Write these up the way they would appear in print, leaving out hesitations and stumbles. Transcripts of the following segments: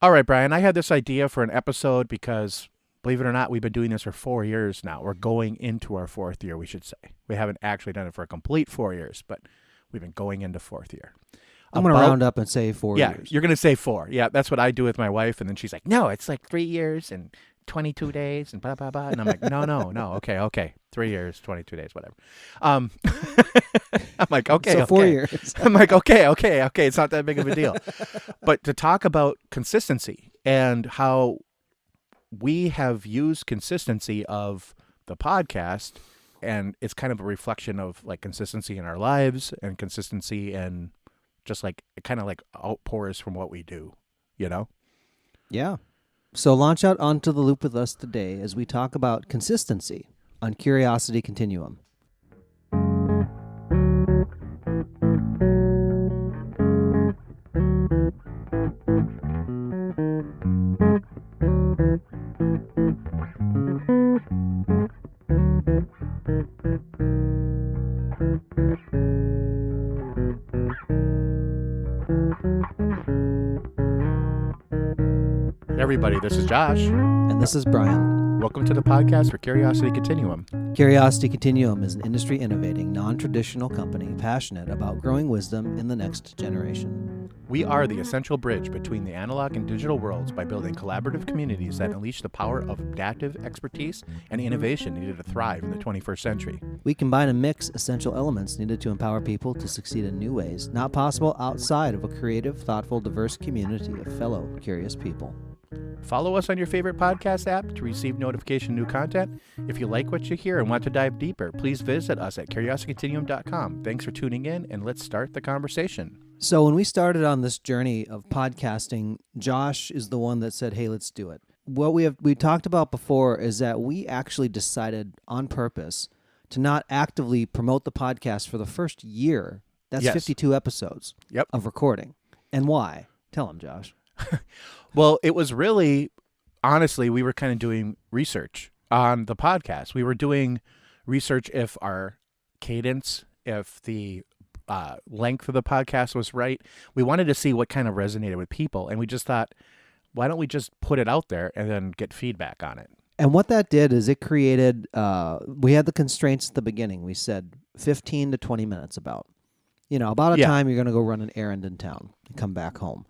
All right, Brian, I had this idea for an episode because, believe it or not, we've been doing this for 4 years now. We're going into our fourth year, we should say. We haven't actually done it for a complete 4 years, but we've been going into fourth year. I'm going to round up and say 4 years. You're going to say 4. Yeah, that's what I do with my wife. And then she's like, no, it's like 3 years and 22 days and blah, blah, blah. And I'm like, no. Okay. 3 years, 22 days, whatever. I'm like, okay. So 4 years. I'm like, okay. It's not that big of a deal. But to talk about consistency and how we have used consistency of the podcast, and it's kind of a reflection of like consistency in our lives and consistency and just like it kind of like outpours from what we do, you know? Yeah. So launch out onto the loop with us today as we talk about consistency on Curiosity Continuum. Everybody, this is Josh. And this is Brian. Welcome to the podcast for Curiosity Continuum. Curiosity Continuum is an industry innovating, non-traditional company passionate about growing wisdom in the next generation. We are the essential bridge between the analog and digital worlds by building collaborative communities that unleash the power of adaptive expertise and innovation needed to thrive in the 21st century. We combine and mix essential elements needed to empower people to succeed in new ways, not possible outside of a creative, thoughtful, diverse community of fellow curious people. Follow us on your favorite podcast app to receive notification of new content. If you like what you hear and want to dive deeper, please visit us at curiositycontinuum.com. Thanks for tuning in, and let's start the conversation. So when we started on this journey of podcasting, Josh is the one that said, hey, let's do it. What we talked about before is that we actually decided on purpose to not actively promote the podcast for the first year. That's Yes. 52 episodes of recording. And why? Tell him, Josh. Well, it was really, honestly, we were kind of doing research on the podcast. We were doing research if our cadence, if the length of the podcast was right. We wanted to see what kind of resonated with people. And we just thought, why don't we just put it out there and then get feedback on it? And what that did is it created, we had the constraints at the beginning. We said 15 to 20 minutes about a time you're going to go run an errand in town and come back home.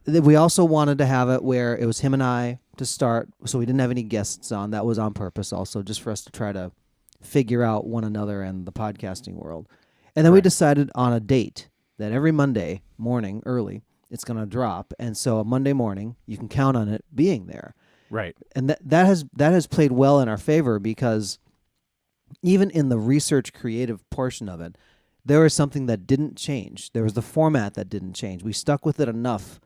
We also wanted to have it where it was him and I to start, so we didn't have any guests on. That was on purpose also, just for us to try to figure out one another and the podcasting world. And then we decided on a date that every Monday morning early, it's going to drop. And so a Monday morning, you can count on it being there. Right. And that has played well in our favor because even in the research creative portion of it, there was something that didn't change. There was the format that didn't change. We stuck with it enough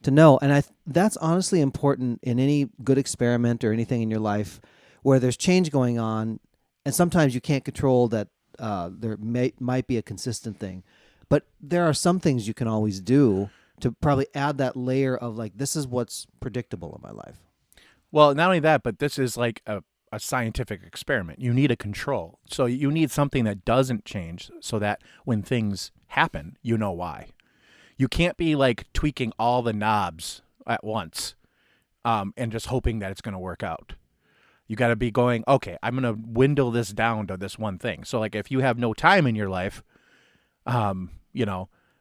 to know, and that's honestly important in any good experiment or anything in your life where there's change going on, and sometimes you can't control that there might be a consistent thing. But there are some things you can always do to probably add that layer of like, this is what's predictable in my life. Well, not only that, but this is like a scientific experiment. You need a control. So you need something that doesn't change so that when things happen, you know why. You can't be like tweaking all the knobs at once and just hoping that it's going to work out. You got to be going, okay, I'm going to dwindle this down to this one thing. So like if you have no time in your life,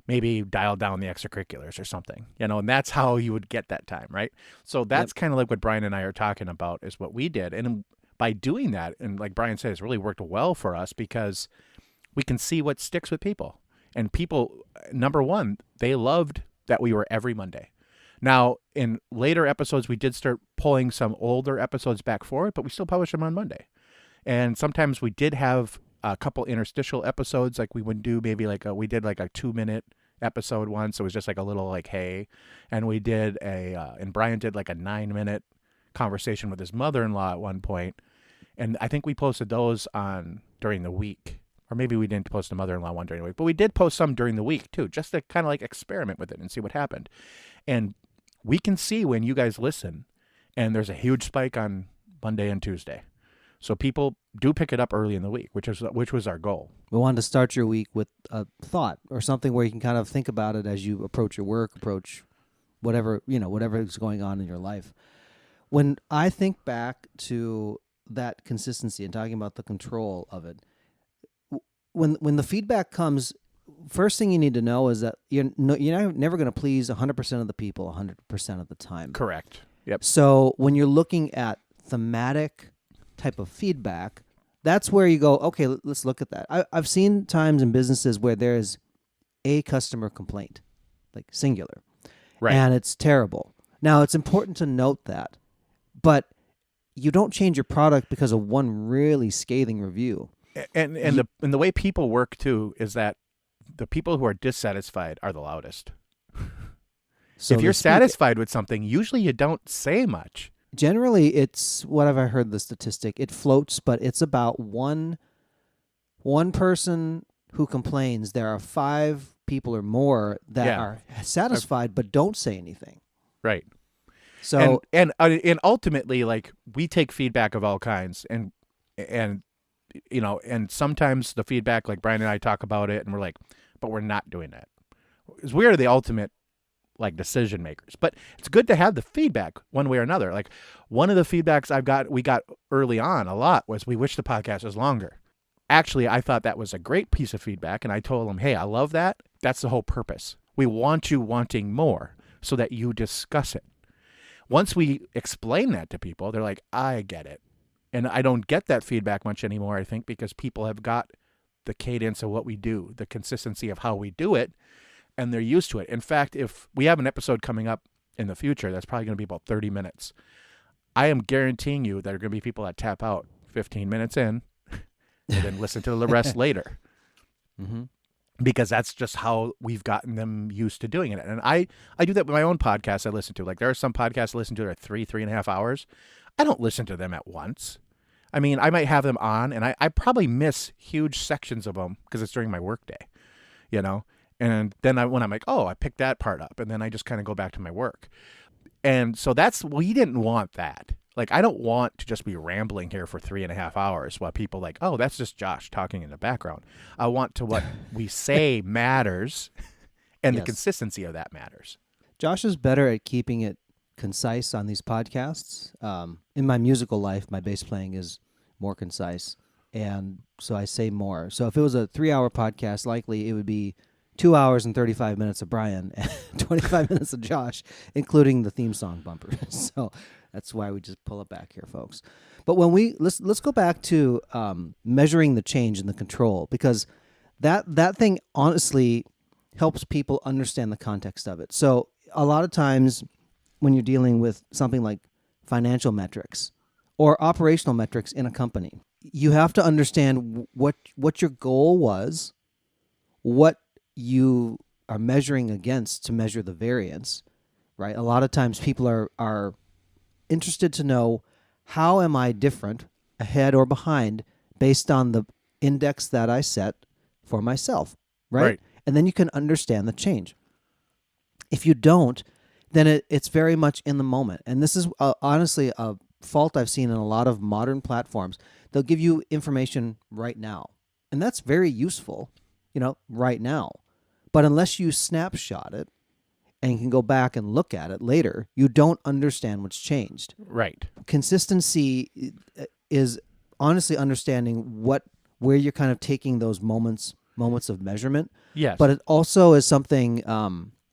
maybe dial down the extracurriculars or something, and that's how you would get that time, right? So that's kind of like what Brian and I are talking about is what we did. And by doing that, and like Brian said, it's really worked well for us because we can see what sticks with people. And people, number one, they loved that we were every Monday. Now, in later episodes, we did start pulling some older episodes back forward, but we still publish them on Monday. And sometimes we did have a couple interstitial episodes, like we would do maybe we did like a 2-minute episode once. It was just like a little like, hey. And we did and Brian did like a 9-minute conversation with his mother-in-law at one point. And I think we posted those during the week. Or maybe we didn't post the mother-in-law one during the week, but we did post some during the week too, just to kind of like experiment with it and see what happened. And we can see when you guys listen, and there's a huge spike on Monday and Tuesday. So people do pick it up early in the week, which was our goal. We wanted to start your week with a thought or something where you can kind of think about it as you approach your work, approach whatever is going on in your life. When I think back to that consistency and talking about the control of it, when the feedback comes, first thing you need to know is that you're never going to please 100% of the people 100% of the time. Correct. Yep. So when you're looking at thematic type of feedback, that's where you go, okay, let's look at that. I've seen times in businesses where there's a customer complaint, like singular, Right. and it's terrible. Now, it's important to note that, but you don't change your product because of one really scathing review. And the way people work too is that the people who are dissatisfied are the loudest. So if they you're speak- satisfied with something, usually you don't say much. Generally, it's, what have I heard the statistic? It floats, but it's about one person who complains. There are 5 people or more that Yeah. are satisfied but don't say anything. Right. So and ultimately, like, we take feedback of all kinds, and and sometimes the feedback, like Brian and I talk about it, and we're like, but we're not doing that, because we are the ultimate, like, decision makers. But it's good to have the feedback one way or another. Like, one of the feedbacks we got early on a lot was, we wish the podcast was longer. Actually, I thought that was a great piece of feedback, and I told them, hey, I love that. That's the whole purpose. We want you wanting more so that you discuss it. Once we explain that to people, they're like, I get it. And I don't get that feedback much anymore, I think, because people have got the cadence of what we do, the consistency of how we do it, and they're used to it. In fact, if we have an episode coming up in the future, that's probably going to be about 30 minutes. I am guaranteeing you there are going to be people that tap out 15 minutes in and then listen to the rest later. Mm-hmm. Because that's just how we've gotten them used to doing it. And I do that with my own podcasts I listen to. Like, there are some podcasts I listen to that are 3.5 hours. I don't listen to them at once. I mean, I might have them on, and I probably miss huge sections of them because it's during my workday, And then when I'm like, oh, I picked that part up, and then I just kind of go back to my work. And so we didn't want that. Like, I don't want to just be rambling here for 3.5 hours while people like, oh, that's just Josh talking in the background. I want to what we say matters, and Yes. the consistency of that matters. Josh is better at keeping it concise on these podcasts. In my musical life, my bass playing is more concise, and so I say more. So if it was a 3-hour podcast, likely it would be 2 hours and 35 minutes of Brian and 25 minutes of Josh, including the theme song bumper. So that's why we just pull it back here, folks. But when let's go back to measuring the change in the control, because that thing honestly helps people understand the context of it. So a lot of times when you're dealing with something like financial metrics or operational metrics in a company, you have to understand what your goal was, what you are measuring against to measure the variance, right? A lot of times people are interested to know, how am I different, ahead or behind, based on the index that I set for myself, right? And then you can understand the change. If you don't, then it's very much in the moment. And this is honestly a fault I've seen in a lot of modern platforms. They'll give you information right now, and that's very useful, right now. But unless you snapshot it and you can go back and look at it later, you don't understand what's changed. Right. Consistency is honestly understanding where you're kind of taking those moments of measurement. Yes. But it also is something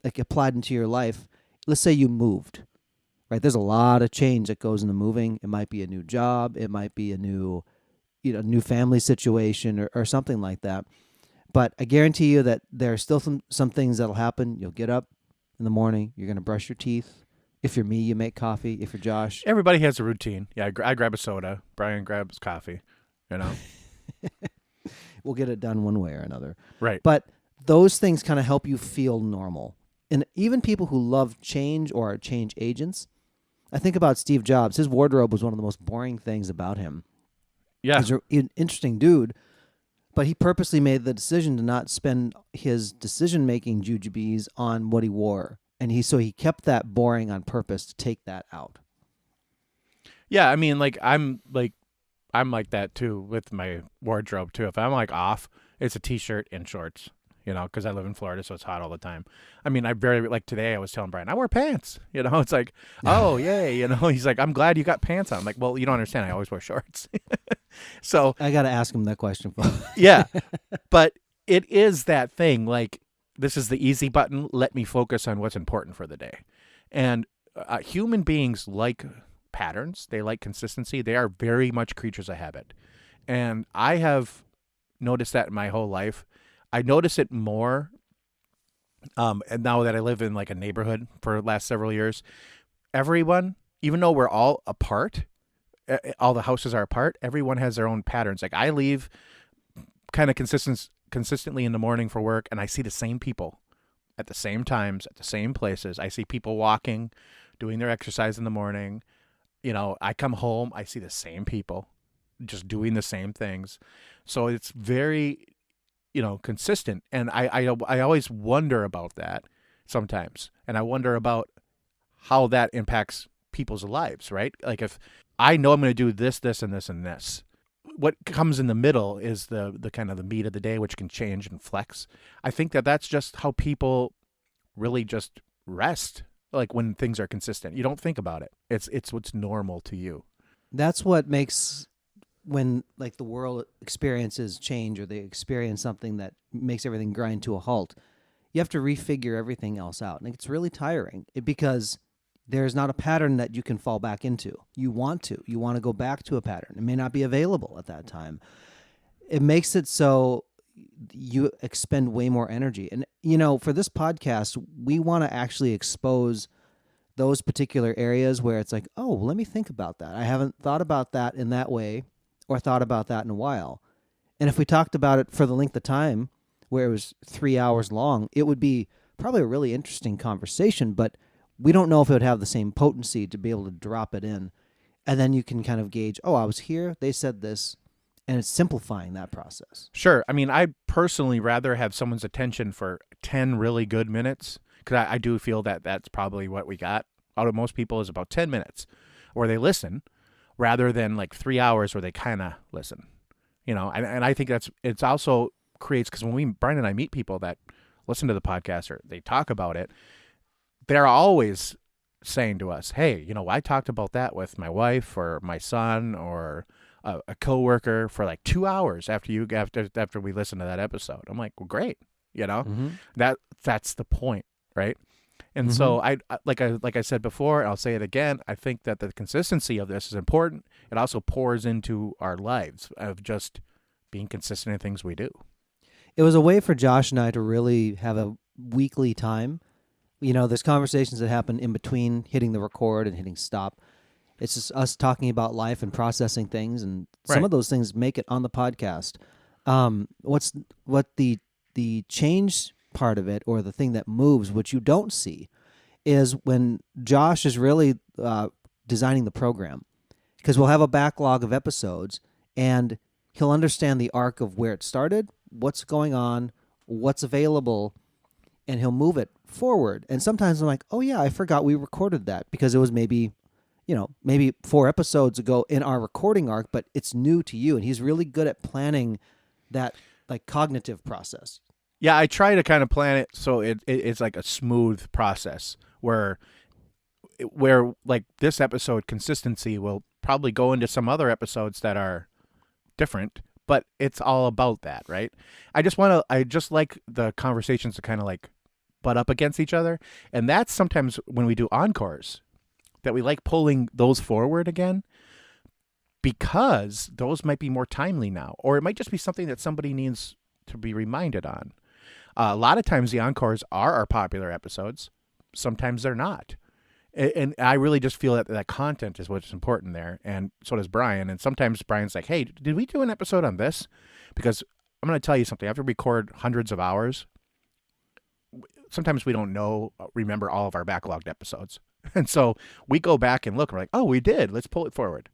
like applied into your life. Let's say you moved, right? There's a lot of change that goes into moving. It might be a new job. It might be a new family situation or something like that. But I guarantee you that there are still some things that'll happen. You'll get up in the morning. You're going to brush your teeth. If you're me, you make coffee. If you're Josh. Everybody has a routine. Yeah, I grab a soda. Brian grabs coffee, We'll get it done one way or another. Right. But those things kind of help you feel normal. And even people who love change or are change agents, I think about Steve Jobs. His wardrobe was one of the most boring things about him. Yeah. He's an interesting dude, but he purposely made the decision to not spend his decision-making jujubes on what he wore. And he kept that boring on purpose to take that out. Yeah, I mean, I'm like that too with my wardrobe too. If I'm like off, it's a t-shirt and shorts, because I live in Florida, so it's hot all the time. I mean, I very, like today I was telling Brian, I wear pants, it's like, oh, yay, he's like, I'm glad you got pants on. I'm like, well, you don't understand. I always wear shorts. So I got to ask him that question. yeah, but it is that thing. Like, this is the easy button. Let me focus on what's important for the day. And human beings like patterns. They like consistency. They are very much creatures of habit. And I have noticed that in my whole life. I notice it more. And now that I live in like a neighborhood for the last several years, everyone, even though we're all apart, all the houses are apart, everyone has their own patterns. Like, I leave kind of consistently in the morning for work, and I see the same people at the same times, at the same places. I see people walking, doing their exercise in the morning. I come home, I see the same people just doing the same things. So it's very, consistent. And I always wonder about that sometimes. And I wonder about how that impacts people's lives, right? Like, if I know I'm going to do this, this, and this, and this, what comes in the middle is the kind of the meat of the day, which can change and flex. I think that that's just how people really just rest. Like, when things are consistent, you don't think about it. It's what's normal to you. That's what makes, when like the world experiences change, or they experience something that makes everything grind to a halt, you have to refigure everything else out. And it's really tiring because there's not a pattern that you can fall back into. You want to go back to a pattern. It may not be available at that time. It makes it so you expend way more energy. And, for this podcast, we want to actually expose those particular areas where it's like, oh, let me think about that. I haven't thought about that in that way, or thought about that in a while. And if we talked about it for the length of time, where it was 3 hours long, it would be probably a really interesting conversation, but we don't know if it would have the same potency to be able to drop it in. And then you can kind of gauge, oh, I was here, they said this, and it's simplifying that process. Sure. I mean, I personally rather have someone's attention for 10 really good minutes, because I do feel that that's probably what we got out of most people, is about 10 minutes where they listen, rather than like 3 hours where they kind of listen, and I think it's also creates, because when Brian and I meet people that listen to the podcast or they talk about it, they're always saying to us, hey, I talked about that with my wife or my son or a coworker for like 2 hours after we listened to that episode. I'm like, well, great. Mm-hmm. That's the point. Right. And Mm-hmm. so like I said before, and I'll say it again, I think that the consistency of this is important. It also pours into our lives of just being consistent in things we do. It was a way for Josh and I to really have a weekly time. There's conversations that happen in between hitting the record and hitting stop. It's just us talking about life and processing things, and some Right. of those things make it on the podcast. What the change part of it, or the thing that moves, which you don't see, is when Josh is really designing the program, because we'll have a backlog of episodes, and he'll understand the arc of where it started, what's going on, what's available, and he'll move it forward. And sometimes I'm like, oh yeah, I forgot we recorded that, because it was maybe 4 episodes ago in our recording arc, but it's new to you. And he's really good at planning that like cognitive process. Yeah, I try to kind of plan it so it's like a smooth process where like this episode consistency will probably go into some other episodes that are different, but it's all about that, right? I just like the conversations to kind of like butt up against each other. And that's sometimes when we do encores that we like pulling those forward again, because those might be more timely now, or it might just be something that somebody needs to be reminded on. A lot of times the encores are our popular episodes. Sometimes they're not. And I really just feel that content is what's important there. And so does Brian. And sometimes Brian's like, hey, did we do an episode on this? Because I'm going to tell you something. After we record hundreds of hours, sometimes we don't remember all of our backlogged episodes. And so we go back and look, and we're like, oh, we did. Let's pull it forward.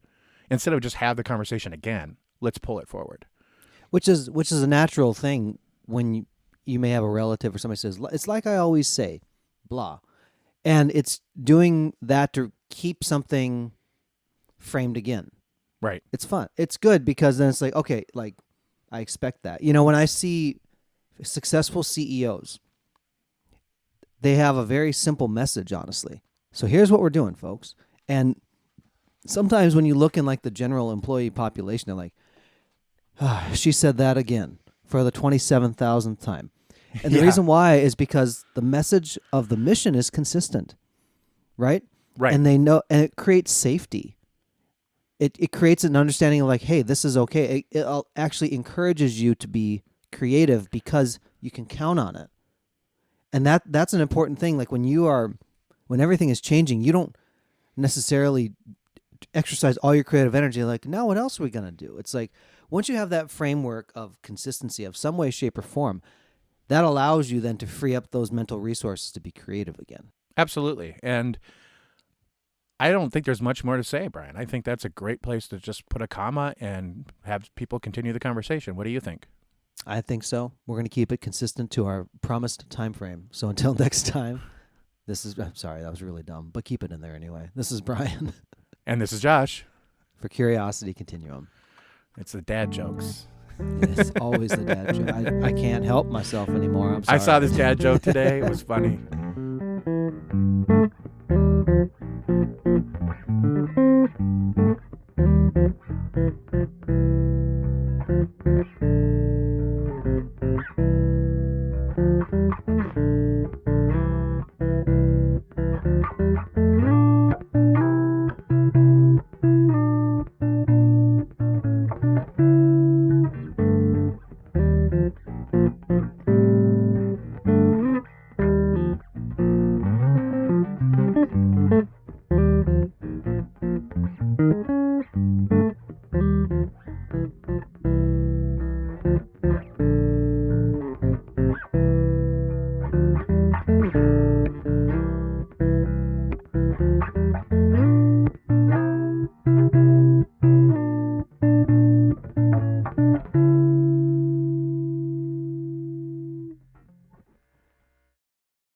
Instead of just have the conversation again, let's pull it forward. Which is a natural thing when you may have a relative or somebody says, it's like I always say, blah. And it's doing that to keep something framed again. Right. It's fun. It's good, because then it's like, okay, like I expect that. When I see successful CEOs, they have a very simple message, honestly. So here's what we're doing, folks. And sometimes when you look in like the general employee population, they're like, she said that again for the 27,000th time. And the reason why is because the message of the mission is consistent, right? Right. And they know, and it creates safety. It creates an understanding of like, hey, this is okay. It actually encourages you to be creative because you can count on it. And that's an important thing. Like when everything is changing, you don't necessarily exercise all your creative energy. Like, now what else are we going to do? It's like, once you have that framework of consistency of some way, shape, or form, that allows you then to free up those mental resources to be creative again. Absolutely. And I don't think there's much more to say, Brian. I think that's a great place to just put a comma and have people continue the conversation. What do you think? I think so. We're going to keep it consistent to our promised time frame. So until next time, I'm sorry, that was really dumb, but keep it in there anyway. This is Brian. And this is Josh. For Curiosity Continuum. It's the dad jokes. It's always the dad joke. I can't help myself anymore. I'm sorry. I saw this dad joke today. It was funny.